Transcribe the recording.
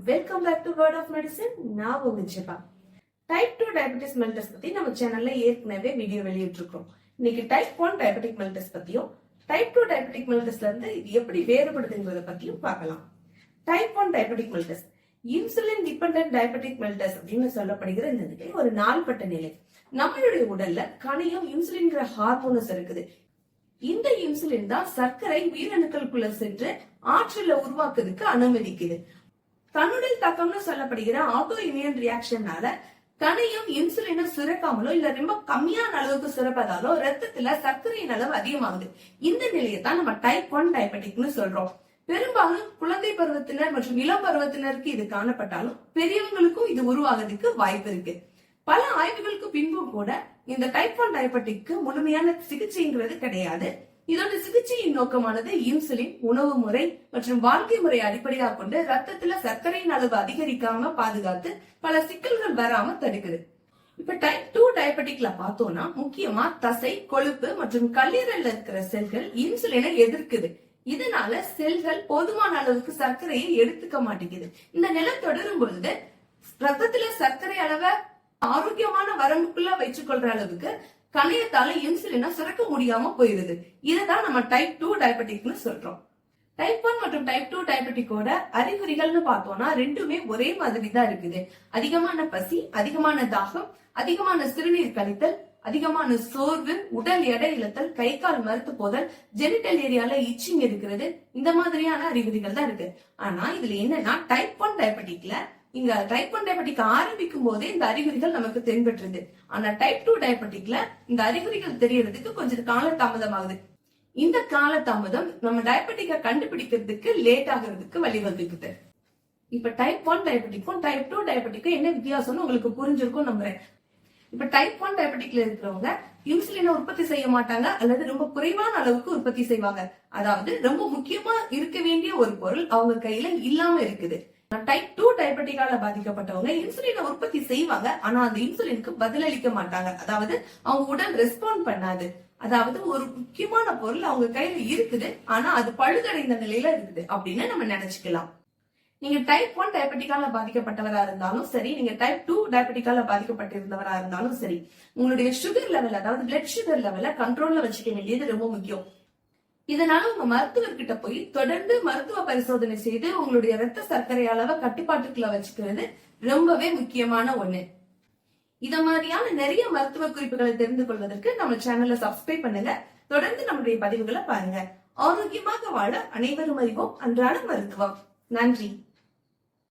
Welcome back to world of medicine. நான் உங்க Jeba. Type 2 diabetes mellitus பத்தி நம்ம சேனல்ல ஏற்கனவே வீடியோ வெளியிட்டிருக்கோம். இன்னைக்கு டைப் 1 டயபெட்டிக் மெல்டஸ் பத்தியும் டைப் 2 டயபெட்டிக் மெல்டஸ்ல இருந்து இது எப்படி வேறுபடுதுங்கிறத பத்தியும் பார்க்கலாம். Type 1 diabetic mellitus insulin dependent diabetic mellitus அப்படின்னு சொல்லப்படுகிற இந்த நிலை ஒரு நாள்பட்ட நிலை. நம்மளுடைய உடல்ல கணையும் இன்சுலின்ங்கிற ஹார்மோனஸ் இருக்குது. இந்த இன்சுலின் தான் சர்க்கரை உயிரணுக்களுக்குள்ள சென்று ஆற்றலை உருவாக்குறதுக்கு அனுமதிக்குது. தன்னுடல் தாக்கம்னு சொல்லப்படுகிற ஆட்டோ இம்யூன் ரியாக்ஷனால கணையும் இன்சுலினை சுரக்காமலோ இல்ல ரொம்ப கம்மியான அளவுக்கு சுரப்பதாலோ ரத்தத்துல சர்க்கரையின் அளவு அதிகமாகுது. இந்த நிலையை தான் நம்ம டைப் 1 டயபெட்டிக்னு சொல்றோம். பெரும்பாலும் குழந்தை பருவத்தினர் மற்றும் இளம் பருவத்தினருக்கு இது காணப்பட்டாலும் பெரியவங்களுக்கும் இது உருவாகிறதுக்கு வாய்ப்பு இருக்கு. பல ஆய்வுகளுக்கு பின்பும் கூட இந்த டைப் 1 டயபெட்டிக்கு முழுமையான சிகிச்சைங்கிறது கிடையாது. இதோட சிகிச்சையின் நோக்கமானது இன்சுலின், உணவு முறை மற்றும் வாழ்க்கை முறை அடிப்படையாக கொண்டு ரத்தத்துல சர்க்கரையின் அளவு அதிகரிக்காம பாதுகாத்து பல சிக்கல்கள் வராம தடுக்குது. இப்ப டைப் 2 டயபெட்டிக்ல பார்த்தோம்னா முக்கியமா தசை, கொழுப்பு மற்றும் கல்லீரல்ல இருக்கிற செல்கள் இன்சுலினை எதிர்க்குது. இதனால செல்கள் போதுமான அளவுக்கு சர்க்கரையை எடுத்துக்க மாட்டேங்குது. இந்த நிலை தொடரும் பொழுது ரத்தத்துல சர்க்கரை அளவை ஆரோக்கியமான வரம்புக்குள்ள வச்சுக் கொள்ற அளவுக்கு கணையத்தால இன்சுலினை சுரக்க முடியாம போயிருது. இதுதான் நம்ம டைப் 2 டயபெட்டிக்னு சொல்றோம். டைப் 1 மற்றும் டைப் 2 டயபெட்டிக்கோட அறிகுறிகள்னு பார்த்தோம்னா ரெண்டுமே ஒரே மாதிரி தான் இருக்குது. அதிகமான பசி, அதிகமான தாகம், அதிகமான சிறுநீர் கழித்தல், அதிகமான சோர்வு, உடல் எடை இழத்தல், கை கால் மறுத்து போதல், ஜெனிட்டல் ஏரியால இச்சிங் இருக்கிறது, இந்த மாதிரியான அறிகுறிகள் தான் இருக்கு. ஆனா இதுல என்னன்னா டைப் 1 டயபெட்டிக்ல இங்க டைப் 1 டயபெட்டிக் ஆரம்பிக்கும் போதே இந்த அறிகுறிகள் நமக்கு தென்பட்டுருது. ஆனா டைப் 2 டயபெட்டிக்ல இந்த அறிகுறிகள் தெரியறதுக்கு கொஞ்சம் கால தாமதமாகுது. இந்த கால தாமதம் நம்ம டயபெட்டிக்க கண்டுபிடிக்கிறதுக்கு லேட் ஆகிறதுக்கு வழிவகுக்குது. இப்ப டைப் 1 டயபெட்டிக்கும் டைப் 2 டயபெட்டிக்கும் என்ன வித்தியாசம்னு உங்களுக்கு புரிஞ்சிருக்கும் நம்புறேன். இப்ப டைப் 1 டயபெட்டிக்ல இருக்கிறவங்க இன்சுலினை உற்பத்தி செய்ய மாட்டாங்க அல்லது ரொம்ப குறைவான அளவுக்கு உற்பத்தி செய்வாங்க. அதாவது ரொம்ப முக்கியமா இருக்க வேண்டிய ஒரு பொருள் அவங்க கையில இல்லாம இருக்குது. டைப் 2 டயபெட்டிக்கால பாதிக்கப்பட்டவங்க இன்சுலினை உற்பத்தி செய்வாங்க, ஆனா அந்த இன்சுலினுக்கு பதிலளிக்க மாட்டாங்க. அதாவது அவங்க உடல் ரெஸ்பாண்ட் பண்ணாது. அதாவது ஒரு முக்கியமான பொருள் அவங்க கையில இருக்குது, ஆனா அது பழுதடைந்த நிலையில இருக்குது அப்படின்னு நம்ம நினைச்சுக்கலாம். நீங்க டைப் 1 டயபெட்டிக்கால பாதிக்கப்பட்டவரா இருந்தாலும் சரி, நீங்க டைப் 2 டயபெட்டிக்கால பாதிக்கப்பட்டிருந்தவரா இருந்தாலும் சரி, உங்களுடைய சுகர் லெவல், அதாவது பிளட் சுகர் லெவல கண்ட்ரோல்ல வச்சுக்க வேண்டியது ரொம்ப முக்கியம். இதனால உங்க மருத்துவர்கிட்ட போய் தொடர்ந்து மருத்துவ பரிசோதனை செய்து உங்களுடைய ரத்த சர்க்கரை அளவை கட்டுப்பாட்டுக்குள்ள வச்சுக்கிறது ரொம்பவே முக்கியமான ஒண்ணு. இத மாதிரியான நிறைய மருத்துவ குறிப்புகளை தெரிந்து கொள்வதற்கு நம்ம சேனலை சப்ஸ்கிரைப் பண்ணுங்க. தொடர்ந்து நம்முடைய பதிவுகளை பாருங்க. ஆரோக்கியமாக வாழ அனைவரும் அறிவோம். அன்றாட மருத்துவம். நன்றி.